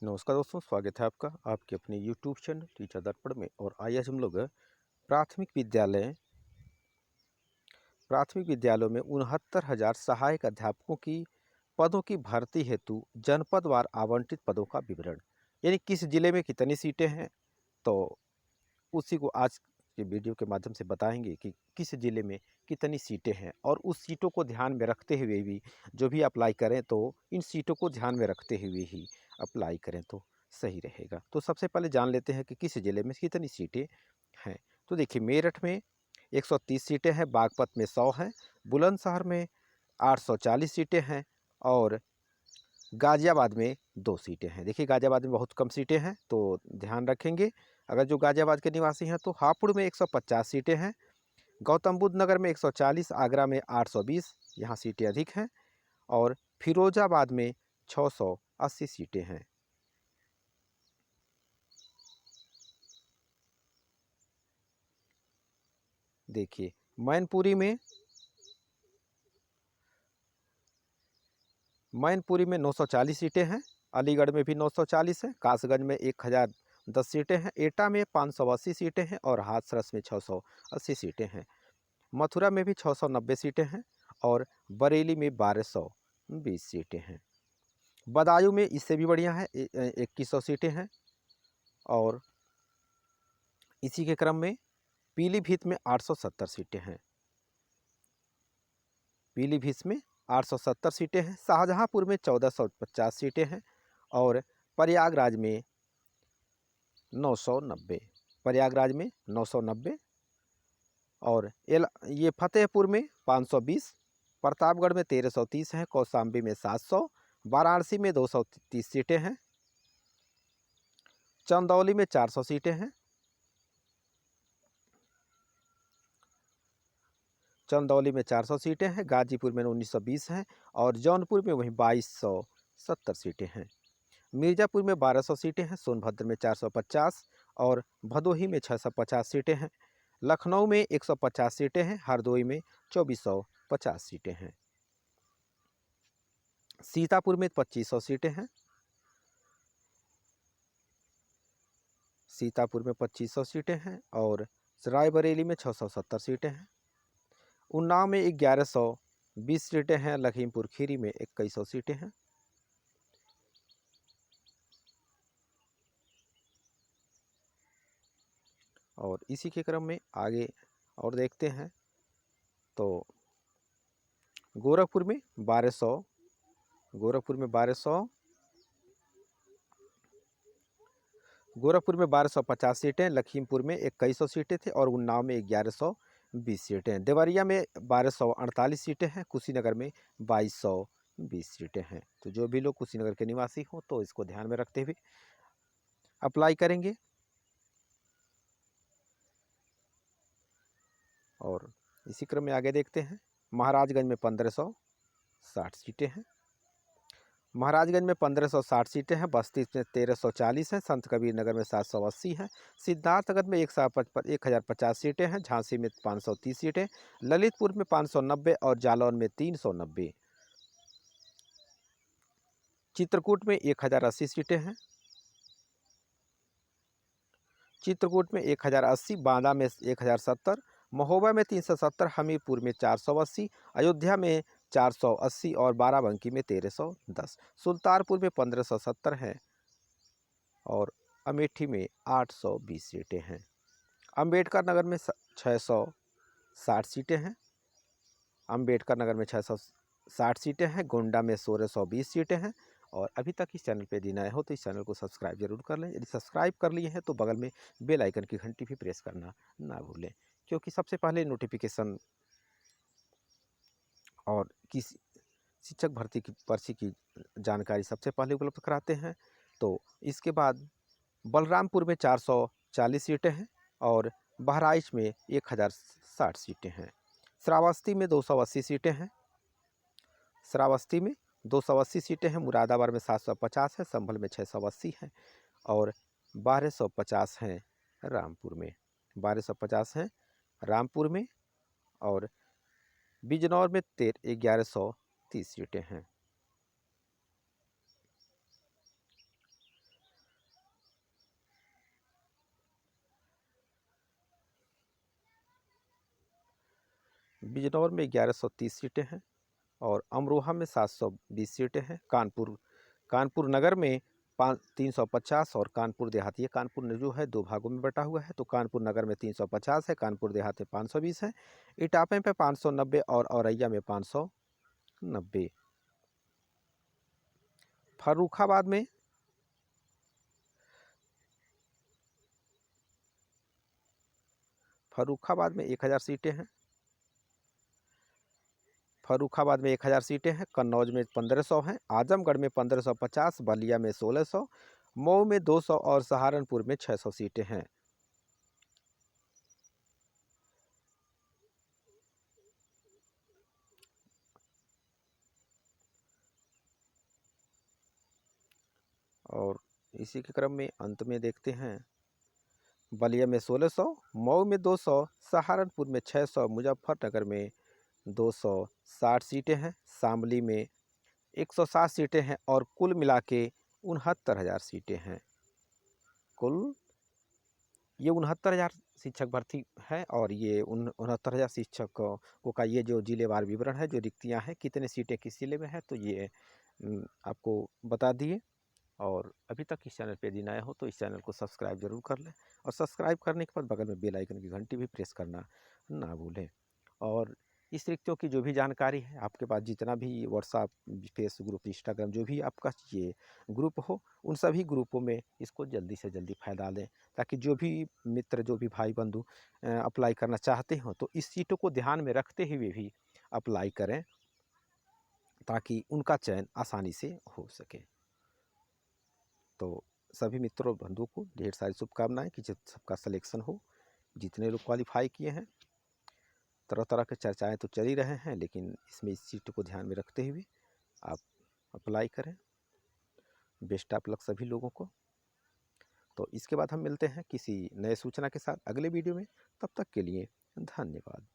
नमस्कार दोस्तों, स्वागत है आपका आपके अपने यूट्यूब चैनल टीचर दर्पण में। और आज हम लोग प्राथमिक विद्यालयों में 69,000 सहायक अध्यापकों की पदों की भर्ती हेतु जनपदवार आवंटित पदों का विवरण, यानी किस जिले में कितनी सीटें हैं, तो उसी को आज के वीडियो के माध्यम से बताएंगे कि किस जिले में कितनी सीटें हैं। और उस सीटों को ध्यान में रखते हुए भी जो भी अप्लाई करें तो इन सीटों को ध्यान में रखते हुए ही अप्लाई करें तो सही रहेगा। तो सबसे पहले जान लेते हैं कि किस जिले में कितनी सीटें हैं। तो देखिए, मेरठ में 130 सीटें हैं, बागपत में 100 हैं, बुलंदशहर में 840 सीटें हैं और गाज़ियाबाद में 2 सीटें हैं। देखिए, गाज़ियाबाद में बहुत कम सीटें हैं तो ध्यान रखेंगे। अगर जो गाज़ियाबाद के निवासी हैं तो हापुड़ में 150 सीटें हैं, गौतम बुद्ध नगर में 140, आगरा में 820, यहाँ सीटें अधिक हैं, और फिरोजाबाद में 680 सीटें हैं। देखिए, मैनपुरी में 940 सीटें हैं, अलीगढ़ में भी 940 है, कासगंज में 1010 सीटें हैं, एटा में 580 सीटें हैं और हाथरस में 680 सीटें हैं। मथुरा में भी 690 सीटें हैं और बरेली में 1220 सीटें हैं। बदायूं में इससे भी बढ़िया है, 2100 सीटें हैं। और इसी के क्रम में पीलीभीत में 870 सीटें हैं। पीलीभीत में 870 सीटें हैं। शाहजहांपुर में 1450 सीटें हैं और प्रयागराज में 990। प्रयागराज में 990 और ये फतेहपुर में 520, प्रतापगढ़ में 1330 हैं, कौशाम्बी में 700, वाराणसी में 230 सीटें हैं, चंदौली में 400 सीटें हैं, चंदौली में 400 सीटें हैं, गाजीपुर में 1920 हैं और जौनपुर में वहीं 2270 सीटें हैं। मिर्ज़ापुर में 1200 सीटें हैं, सोनभद्र में 450 और भदोही में 650 सीटें हैं। लखनऊ में 150 सीटें हैं, हरदोई में 2450 सीटें हैं। सीतापुर में 2500 सीटें हैं, सीतापुर में 2500 सीटें हैं और रायबरेली में 670 सीटें हैं। उन्नाव में 1120 सीटें हैं, लखीमपुर खीरी में 2100 सीटें हैं। और इसी के क्रम में आगे और देखते हैं तो गोरखपुर में 1200, गोरखपुर में 1250 सीटें, लखीमपुर में 2100 सीटें थे और उन्नाव में 1120 सीटें हैं। देवरिया में 1248 सीटें हैं, कुशीनगर में 2220 सीटें हैं। तो जो भी लोग कुशीनगर के निवासी हों तो इसको ध्यान में रखते हुए अप्लाई करेंगे। और इसी क्रम में आगे देखते हैं, महाराजगंज में 1560 सीटें हैं, महाराजगंज में 1560 सीटें हैं, बस्ती में 1340 हैं, संत कबीर नगर में 780 हैं, सिद्धार्थनगर में 1050 सीटें हैं, झांसी में 530 सीटें, ललितपुर में 590 और जालौन में 390, चित्रकूट में 1080 सीटें हैं, चित्रकूट में 1080, बांदा में 1070, महोबा में 370, हमीरपुर में 480, अयोध्या में 480 और बाराबंकी में 1310, सुल्तानपुर में 1570 हैं और अमेठी में 820 सीटें हैं। अंबेडकर नगर में 660 सीटें हैं, अंबेडकर नगर में 660 सीटें हैं, गोंडा में 1620 सीटें हैं। और अभी तक इस चैनल पे यदि नए हो तो इस चैनल को सब्सक्राइब जरूर कर लें। यदि सब्सक्राइब कर लिए हैं तो बगल में बेल आइकन की घंटी भी प्रेस करना ना भूलें, क्योंकि सबसे पहले नोटिफिकेशन और किस शिक्षक भर्ती की पर्ची की जानकारी सबसे पहले उपलब्ध कराते हैं। तो इसके बाद बलरामपुर में 440 सीटें हैं और बहराइच में 1060 सीटें हैं। श्रावस्ती में 280 सीटें हैं, श्रावस्ती में 280 सीटें हैं, मुरादाबाद में 750 है, संभल में 680 हैं और 1250 हैं रामपुर में, 1250 हैं रामपुर में। और बिजनौर में 1130 सीटें हैं। बिजनौर में 1130 सीटें हैं और अमरोहा में 720 सीटें हैं। कानपुर नगर में 350 और कानपुर देहाती है। कानपुर जो है दो भागों में बटा हुआ है, तो कानपुर नगर में 350 है, कानपुर देहात में 520 है। इटापे पे 590 और औरैया में 590। फर्रुखाबाद में फर्रुखाबाद में 1000 सीटें हैं। फर्रुखाबाद में 1000 सीटें हैं। कन्नौज में 1500 हैं। आजमगढ़ में 1550, बलिया में 1600, मऊ में 200 और सहारनपुर में 600 सीटें हैं। और इसी के क्रम में अंत में देखते हैं, बलिया में 1600, मऊ में 200, सहारनपुर में 600, मुजफ्फरनगर में 260 सीटें हैं, शामली में 160 सीटें हैं और कुल मिला के 69,000 सीटें हैं। कुल ये 69,000 शिक्षक भर्ती है और ये 69,000 शिक्षकों का ये जो जिलेवार विवरण है, जो रिक्तियां हैं, कितने सीटें किस जिले में है, तो ये आपको बता दिए। और अभी तक इस चैनल पे यदि नए हो तो इस चैनल को सब्सक्राइब जरूर कर लें और सब्सक्राइब करने के बाद बगल में बेल आइकन की घंटी भी प्रेस करना ना भूलें। और इस रिक्तियों की जो भी जानकारी है, आपके पास जितना भी व्हाट्सएप, फेसबुक ग्रुप, इंस्टाग्राम, जो भी आपका ये ग्रुप हो, उन सभी ग्रुपों में इसको जल्दी से जल्दी फैला दें, ताकि जो भी मित्र, जो भी भाई बंधु अप्लाई करना चाहते हो तो इस सीटों को ध्यान में रखते हुए भी अप्लाई करें, ताकि उनका चयन आसानी से हो सके। तो सभी मित्रों बंधुओं को ढेर सारी शुभकामनाएं कि सबका सिलेक्शन हो। जितने लोग क्वालिफाई किए हैं, तरह तरह के चर्चाएं तो चल ही रहे हैं, लेकिन इसमें इस सीट को ध्यान में रखते हुए आप अप्लाई करें। बेस्ट ऑफ लक सभी लोगों को। तो इसके बाद हम मिलते हैं किसी नए सूचना के साथ अगले वीडियो में। तब तक के लिए धन्यवाद।